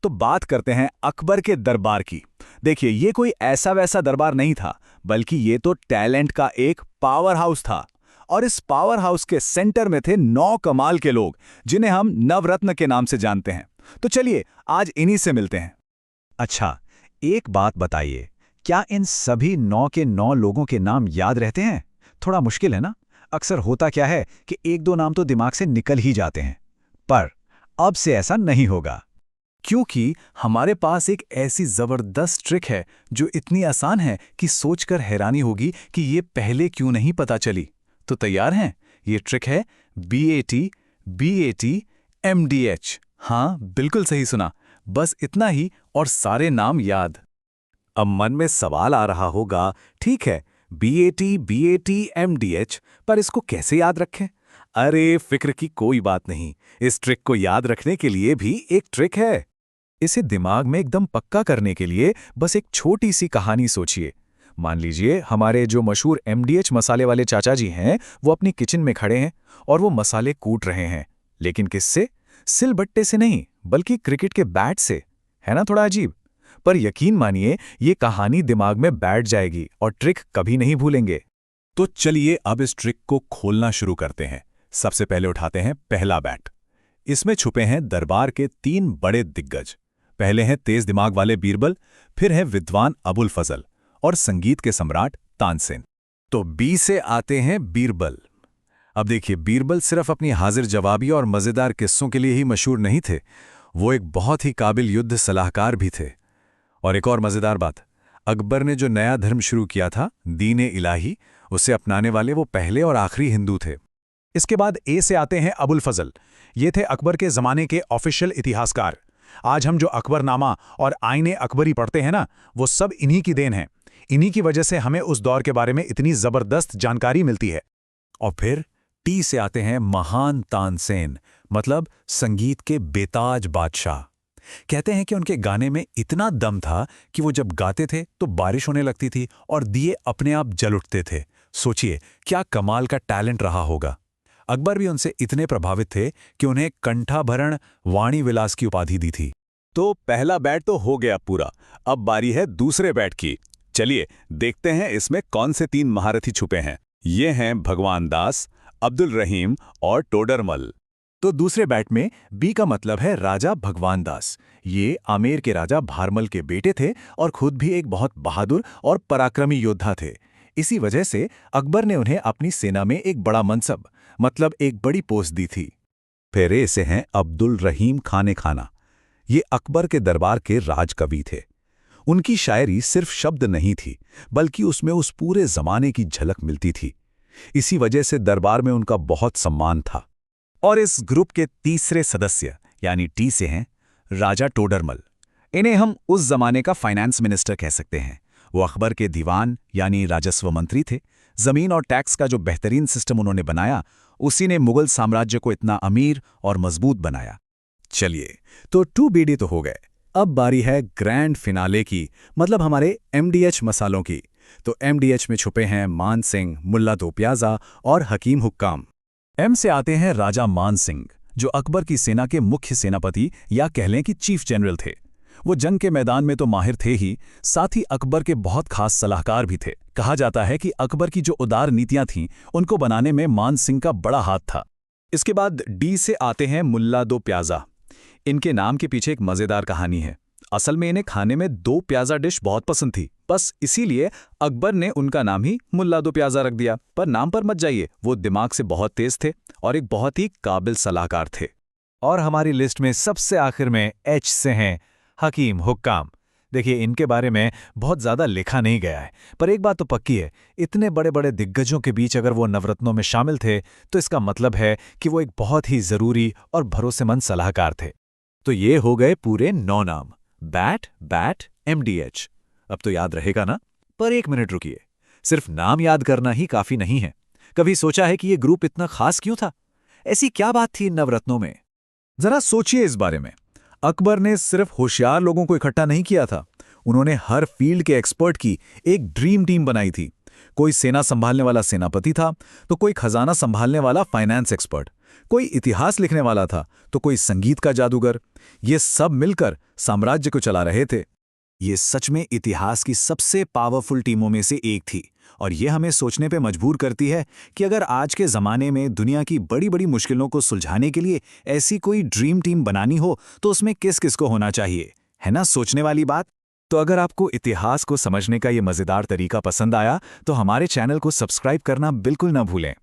तो बात करते हैं अकबर के दरबार की। देखिए, ये कोई ऐसा वैसा दरबार नहीं था, बल्कि ये तो टैलेंट का एक पावर हाउस था। और इस पावर हाउस के सेंटर में थे 9 कमाल के लोग, जिन्हें हम नवरत्न के नाम से जानते हैं। तो चलिए आज इन्हीं से मिलते हैं। अच्छा, एक बात बताइए, क्या इन सभी 9 के 9 लोगों के नाम याद रहते हैं? थोड़ा मुश्किल है ना? अक्सर होता क्या है कि एक दो नाम तो दिमाग से निकल ही जाते हैं। पर अब से ऐसा नहीं होगा। क्योंकि हमारे पास एक ऐसी जबरदस्त ट्रिक है जो इतनी आसान है कि सोचकर हैरानी होगी कि ये पहले क्यों नहीं पता चली। तो तैयार हैं? ये ट्रिक है BAT MDH। हाँ, बिल्कुल सही सुना। बस इतना ही और सारे नाम याद। अब मन में सवाल आ रहा होगा, ठीक है, BAT MDH, पर इसको कैसे याद रखें? अरे फिक्र की कोई बात नहीं, इस ट्रिक को याद रखने के लिए भी एक ट्रिक है। इसे दिमाग में एकदम पक्का करने के लिए बस एक छोटी सी कहानी सोचिए। मान लीजिए हमारे जो मशहूर MDH मसाले वाले चाचा जी हैं, वो अपनी किचन में खड़े हैं और वो मसाले कूट रहे हैं। लेकिन किससे? सिलबट्टे से नहीं, बल्कि क्रिकेट के बैट से। है ना थोड़ा अजीब? पर यकीन मानिए, ये कहानी दिमाग में बैठ जाएगी और ट्रिक कभी नहीं भूलेंगे। तो चलिए अब इस ट्रिक को खोलना शुरू करते हैं। सबसे पहले उठाते हैं पहला बैट। इसमें छुपे हैं दरबार के 3 बड़े दिग्गज। पहले हैं तेज दिमाग वाले बीरबल, फिर है विद्वान अबुल फजल और संगीत के सम्राट तानसेन। तो बी से आते हैं बीरबल। अब देखिए, बीरबल सिर्फ अपनी हाजिर जवाबी और मजेदार किस्सों के लिए ही मशहूर नहीं थे, वो एक बहुत ही काबिल युद्ध सलाहकार भी थे। और एक और मजेदार बात, अकबर ने जो नया धर्म शुरू किया था, दीन इलाही, उसे अपनाने वाले वो पहले और आखिरी हिंदू थे। इसके बाद ए से आते हैं अबुल फजल। ये थे अकबर के ज़माने के ऑफिशियल इतिहासकार। आज हम जो अकबरनामा और आईने अकबरी पढ़ते हैं ना, वो सब इन्हीं की देन है। इन्हीं की वजह से हमें उस दौर के बारे में इतनी ज़बरदस्त जानकारी मिलती है। और फिर टी से आते हैं महान तानसेन, मतलब संगीत के बेताज बादशाह। कहते हैं कि उनके गाने में इतना दम था कि वो जब गाते थे तो बारिश होने लगती थी और दिए अपने आप जल उठते थे। सोचिए क्या कमाल का टैलेंट रहा होगा। अकबर भी उनसे इतने प्रभावित थे कि उन्हें कंठाभरण वाणी विलास की उपाधि दी थी। तो पहला बैट तो हो गया पूरा। अब बारी है दूसरे बैट की। चलिए देखते हैं इसमें कौन से 3 महारथी छुपे हैं। ये हैं भगवान दास, अब्दुल रहीम और टोडरमल। तो दूसरे बैट में बी का मतलब है राजा भगवान दास। ये आमेर के राजा भारमल के बेटे थे और खुद भी एक बहुत बहादुर और पराक्रमी योद्धा थे। इसी वजह से अकबर ने उन्हें अपनी सेना में एक बड़ा मनसब, मतलब एक बड़ी पोस्ट दी थी। फिर ऐसे हैं अब्दुल रहीम खाने खाना। ये अकबर के दरबार के राजकवि थे। उनकी शायरी सिर्फ शब्द नहीं थी, बल्कि उसमें उस पूरे जमाने की झलक मिलती थी। इसी वजह से दरबार में उनका बहुत सम्मान था। और इस ग्रुप के तीसरे सदस्य यानी टी से हैं राजा टोडरमल। इन्हें हम उस जमाने का फाइनेंस मिनिस्टर कह सकते हैं। वो अकबर के दीवान यानी राजस्व मंत्री थे। जमीन और टैक्स का जो बेहतरीन सिस्टम उन्होंने बनाया, उसी ने मुगल साम्राज्य को इतना अमीर और मजबूत बनाया। चलिए, तो 2BD तो हो गए। अब बारी है ग्रैंड फिनाले की, मतलब हमारे MDH मसालों की। तो MDH में छुपे हैं मान सिंह, मुल्ला दो प्याजा और हकीम हुक्काम। एम से आते हैं राजा मान सिंह, जो अकबर की सेना के मुख्य सेनापति या कह लें कि चीफ जनरल थे। वो जंग के मैदान में तो माहिर थे ही, साथ ही अकबर के बहुत खास सलाहकार भी थे। कहा जाता है कि अकबर की जो उदार नीतियां थीं, उनको बनाने में मान सिंह का बड़ा हाथ था। इसके बाद डी से आते हैं मुल्ला दो प्याजा। इनके नाम के पीछे एक मजेदार कहानी है। असल में इन्हें खाने में 2 प्याजा डिश बहुत पसंद थी, बस इसीलिए अकबर ने उनका नाम ही मुल्ला दो प्याजा रख दिया। पर नाम पर मत जाइए, वो दिमाग से बहुत तेज थे और एक बहुत ही काबिल सलाहकार थे। और हमारी लिस्ट में सबसे आखिर में एच से हैं हकीम हुक्काम। देखिए, इनके बारे में बहुत ज़्यादा लिखा नहीं गया है, पर एक बात तो पक्की है, इतने बड़े बड़े दिग्गजों के बीच अगर वो नवरत्नों में शामिल थे, तो इसका मतलब है कि वो एक बहुत ही ज़रूरी और भरोसेमंद सलाहकार थे। तो ये हो गए पूरे 9 नाम, बैट, MDH। अब तो याद रहेगा ना? पर एक मिनट रुकिए, सिर्फ नाम याद करना ही काफी नहीं है। कभी सोचा है कि ये ग्रुप इतना खास क्यों था? ऐसी क्या बात थी इन नवरत्नों में? जरा सोचिए इस बारे में। अकबर ने सिर्फ होशियार लोगों को इकट्ठा नहीं किया था, उन्होंने हर फील्ड के एक्सपर्ट की एक ड्रीम टीम बनाई थी। कोई सेना संभालने वाला सेनापति था, तो कोई खजाना संभालने वाला फाइनेंस एक्सपर्ट, कोई इतिहास लिखने वाला था, तो कोई संगीत का जादूगर। ये सब मिलकर साम्राज्य को चला रहे थे। ये सच में इतिहास की सबसे पावरफुल टीमों में से एक थी, और ये हमें सोचने पे मजबूर करती है कि अगर आज के ज़माने में दुनिया की बड़ी-बड़ी मुश्किलों को सुलझाने के लिए ऐसी कोई ड्रीम टीम बनानी हो तो उसमें किस-किस को होना चाहिए। है ना सोचने वाली बात? तो अगर आपको इतिहास को समझने का ये मज़ेदार तरीका पसंद आया तो हमारे चैनल को सब्सक्राइब करना बिल्कुल ना भूलें।